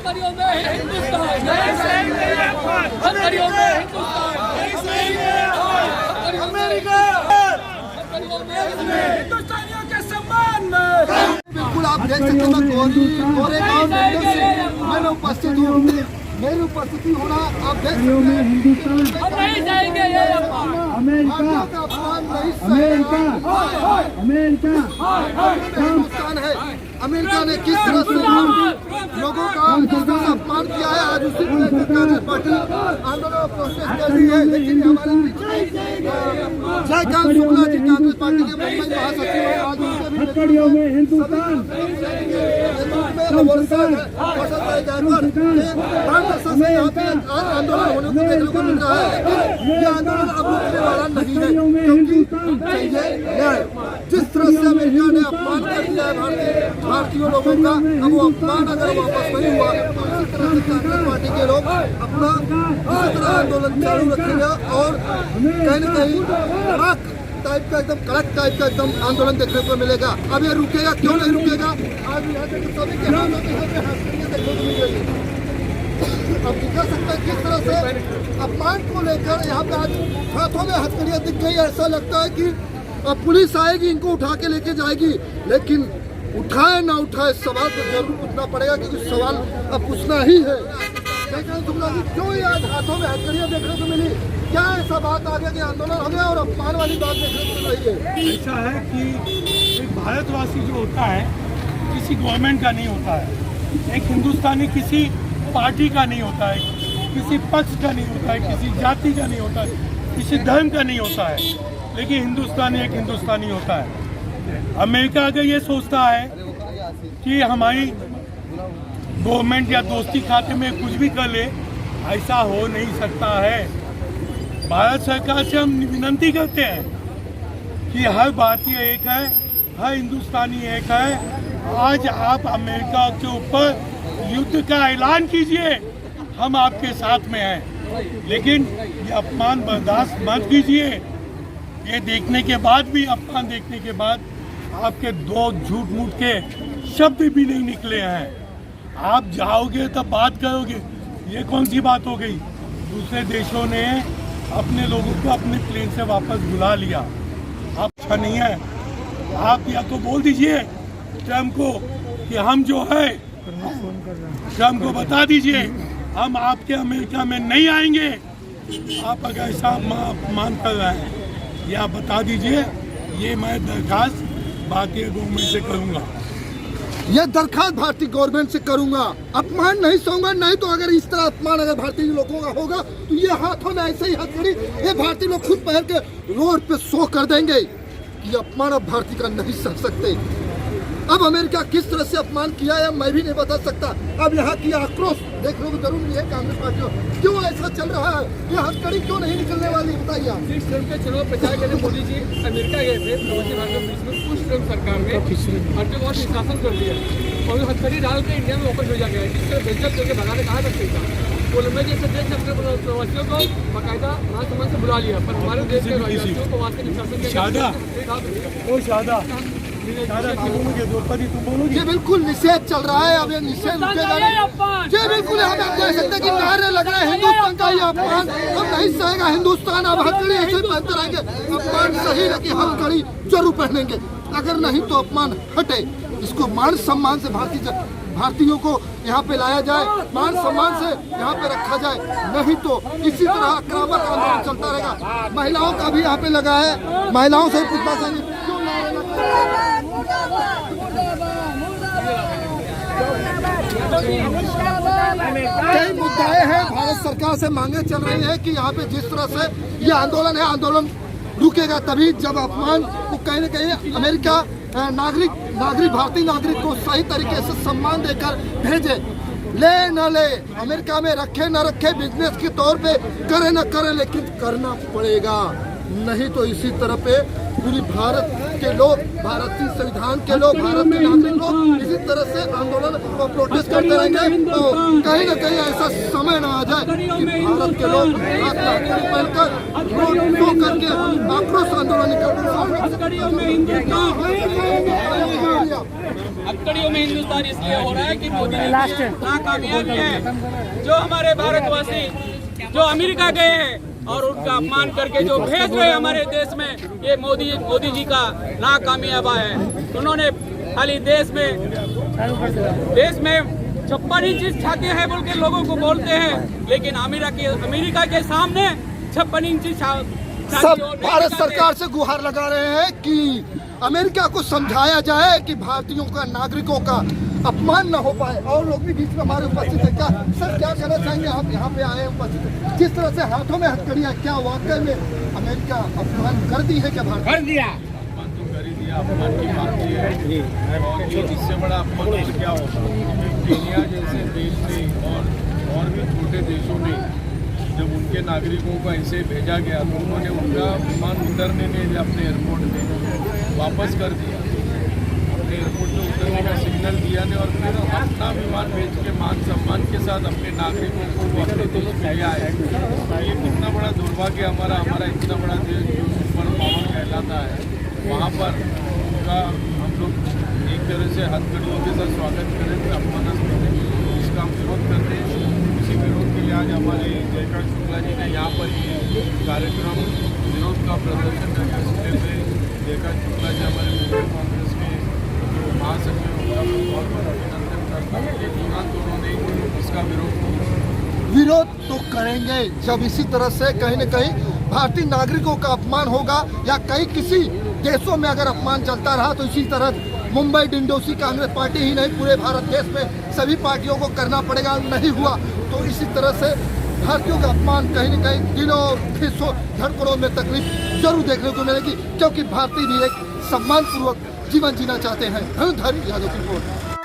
हथकड़ियों में हिंदुस्तान, हथकड़ियों में हिंदुस्तान, अमेरिका, हिंदुस्तानियों के सम्मान में। बिल्कुल आप देख सकते हैं कोरेगांव से मैं उपस्थित हूँ, मेरी उपस्थिति होना आप देख सकते हैं। हम नहीं जाएंगे ये अमेरिका का अपमान नहीं सहेगा। हिंदुस्तान है, अमेरिका ने किस तरह से लोगों का अपमान किया है, आज उसी कांग्रेस पार्टी आंदोलन प्रोसेस कर रही है। लेकिन हमारे जयकांत शुक्ला जी कांग्रेस पार्टी के मुंबई महासचिव हैं, आज उनके भी हथकड़ियों में हिंदुस्तान आंदोलन होने को देखने को मिल रहा है। लेकिन ये आंदोलन अब रुकने वाला नहीं है, क्योंकि चाहिए न्याय। जिस तरह से अमेरिका ने अपमान कर दिया है भारतीय लोगों का, अब वो अपमान अगर वापस नहीं हुआ तो इसी तरह से कांग्रेस पार्टी के लोग अपना इसी तरह आंदोलन चालू रखेंगे और कहीं न कहीं टाइप का एकदम कड़क टाइप का एकदम आंदोलन देखने को मिलेगा। अब ये रुकेगा क्यों नहीं रुकेगा? आज यहाँ से सभी के हाथों में हथकड़ियाँ देखने को मिल रही है। अब दिखा सकता है किस तरह से अपमान को लेकर यहाँ पे आज हाथों में हथकड़ियाँ दिख गई। ऐसा लगता है कि अब पुलिस आएगी, इनको उठा के लेके जाएगी, लेकिन उठाए ना उठाए सवाल तो जरूर पूछना पड़ेगा, क्योंकि सवाल अब पूछना ही है। क्यों ये आज हाथों में हथकड़ियाँ देखने को मिली? क्या ऐसा बात आ गया कि आंदोलन हो गया और अपमान वाली बात देखने को मिल रही है? ऐसा है कि एक भारतवासी जो होता है किसी गवर्नमेंट का नहीं होता है, एक हिंदुस्तानी किसी पार्टी का नहीं होता है, किसी पक्ष का नहीं होता है, किसी जाति का नहीं होता है, किसी धर्म का नहीं होता है, लेकिन हिंदुस्तानी एक हिंदुस्तानी होता है। अमेरिका अगर ये सोचता है कि हमारी गवर्नमेंट या दोस्ती खाते में कुछ भी कर ले, ऐसा हो नहीं सकता है। भारत सरकार से हम विनती करते हैं कि हर भारतीय एक है, हर हिंदुस्तानी एक है। आज आप अमेरिका के ऊपर युद्ध का ऐलान कीजिए, हम आपके साथ में हैं, लेकिन ये अपमान बर्दाश्त मत कीजिए। ये देखने के बाद भी, अपमान देखने के बाद आपके दो झूठ मूठ के शब्द भी नहीं निकले हैं। आप जाओगे तब बात करोगे, ये कौन सी बात हो गई? दूसरे देशों ने अपने लोगों को अपने प्लेन से वापस बुला लिया। आप अच्छा नहीं है, आप या तो बोल दीजिए ट्रम्प को कि हम जो है, ट्रम्प को बता दीजिए हम आपके अमेरिका में नहीं आएंगे। आप अगर ऐसा अपमान कर रहे हैं, या बता दीजिए। ये मैं दरखास्त भारतीय गवर्नमेंट से करूँगा। यह दरखास्त भारतीय गवर्नमेंट से करूंगा, अपमान नहीं सहूंगा। नहीं तो अगर इस तरह अपमान अगर भारतीय लोगों का होगा तो ये हाथों में ऐसे ही हथकड़ी ये भारतीय लोग खुद पहन के रोड पे शो कर देंगे कि अपमान अब भारतीय का नहीं सह सकते। अब अमेरिका किस तरह से अपमान किया है मैं भी नहीं बता सकता। अब यहाँ की आक्रोश देखने को जरूर है कांग्रेस पार्टी को, क्यों ऐसा चल रहा है? ये हथकड़ी क्यों नहीं निकलने वाली, बताइए आप। जिस ट्रम्प के चुनाव प्रचार के लिए मोदी जी अमेरिका गए थे, प्रवासी भारतीयों के बीच में उस ट्रम्प सरकार ने भारतीयों को निष्कासन कर दिया और हथकड़ी डाल के इंडिया में वापस भेजा गया, जिस तरह बेइज्जत करके भगाने कहा था। कोलंबिया जैसे देश ने अपने प्रवासियों को बाकायदा मान सम्मान से बुला लिया, पर हमारे देश के प्रवासियों को वहाँ से निष्कासन के ये बिल्कुल निषेध चल रहा है। अब ये निषेध रुकेगा नहीं। ये बिल्कुल हम देख सकते हैं कि नारे लग रहे हैं हिंदुस्तान का ये अपमान अब नहीं सहेगा। हिंदुस्तान अब हथकड़ी ऐसे पहनते रहेंगे। अपमान सही है कि हथकड़ी जरूर पहनेंगे, अगर नहीं तो अपमान हटे। इसको मान सम्मान से भारतीयों को यहाँ पे लाया जाए, मान सम्मान से यहाँ पे रखा जाए, नहीं तो इसी तरह आक्रामक आंदोलन चलता रहेगा। महिलाओं का भी यहाँ पे लगा है, महिलाओं से पूछना चाहिए क्यों नारे लगा। कई मुद्दे हैं, भारत सरकार से मांगे चल रही है कि यहाँ पे जिस तरह से ये आंदोलन है, आंदोलन रुकेगा तभी जब अपमान को कहीं न कहीं अमेरिका नागरिक भारतीय नागरिक को सही तरीके से सम्मान देकर भेजे। ले न ले, अमेरिका में रखे न रखे, बिजनेस के तौर पे करे न करे, लेकिन करना पड़ेगा। नहीं तो इसी तरह पे पूरी भारत के लोग, भारतीय संविधान के लोग, भारत के नागरिक लोग इसी तरह से आंदोलन और प्रोटेस्ट करते रहेंगे। तो कहीं न कहीं ऐसा समय न आ जाए कि भारत के लोग हाथ में हथकड़ी पहनकर रोड शो करके आक्रोश आंदोलन हथकड़ियों में हिंदुस्तान इसलिए हो रहा है कि मोदी जी नाकामयाबी है। जो हमारे भारतवासी जो अमेरिका गए हैं और उनका अपमान करके जो भेज रहे हैं हमारे देश में, ये मोदी जी का नाकामयाबा है। उन्होंने खाली देश में 56 इंच छाते हैं बोल के लोगों को बोलते हैं, लेकिन अमेरिका के सामने 56 इंच सब भारत सरकार से गुहार लगा रहे हैं कि अमेरिका को समझाया जाए कि भारतीयों का, नागरिकों का अपमान न हो पाए। और लोग भी बीच में हमारे उपस्थित है। क्या सर क्या कहना चाहेंगे, आप यहाँ पे आए उपस्थित है, जिस तरह से हाथों में हथकड़ियाँ, क्या वाकई में अमेरिका अपमान कर दी है? क्या भारत कर दिया? अपमान तो कर ही दिया, अपमान की बात ही है। और ये इससे बड़ा अपमान और क्या होगा? केन्या जैसे देश में और भी छोटे देशों में जब उनके नागरिकों को ऐसे भेजा गया तो उन्होंने उनका विमान उतरने नहीं दिया, अपने एयरपोर्ट में वापस कर दिया। अपने एयरपोर्ट में उतरने का सिग्नल दिया ने और फिर अपना विमान भेज के मान सम्मान के साथ अपने नागरिकों को वो अपने देश में ले आए। ये कितना बड़ा दुर्भाग्य हमारा इतना बड़ा देश जो सुपर पावर कहलाता है, वहाँ पर उनका हम लोग एक तरह से हथकड़ियों के साथ स्वागत करें तो अपमानास्पद है। इसका हम विरोध करते हैं। इसी विरोध के लिए आज हमारे जयकांत शुक्ला जी ने यहाँ पर ये कार्यक्रम विरोध का प्रदर्शन करके इसके लिए जयकांत शुक्ला जी हमारे मुंबई कांग्रेस के जो महासचिव उनका बहुत बहुत अभिनंदन करता हूँ। एक तुरंत उन्होंने इसका विरोध तो करेंगे जब इसी तरह से कहीं न कहीं भारतीय नागरिकों का अपमान होगा, या कहीं किसी देशों में अगर अपमान चलता रहा तो इसी तरह मुंबई डिंडोसी कांग्रेस पार्टी ही नहीं पूरे भारत देश में सभी पार्टियों को करना पड़ेगा। नहीं हुआ तो इसी तरह से भारतीयों का अपमान कहीं न कहीं दिलों हिस्सों धड़कनों में तकलीफ जरूर देखने को मिलेगी, क्योंकि भारतीय भी एक सम्मानपूर्वक जीवन जीना चाहते हैं। धनुधर यादव की रिपोर्ट।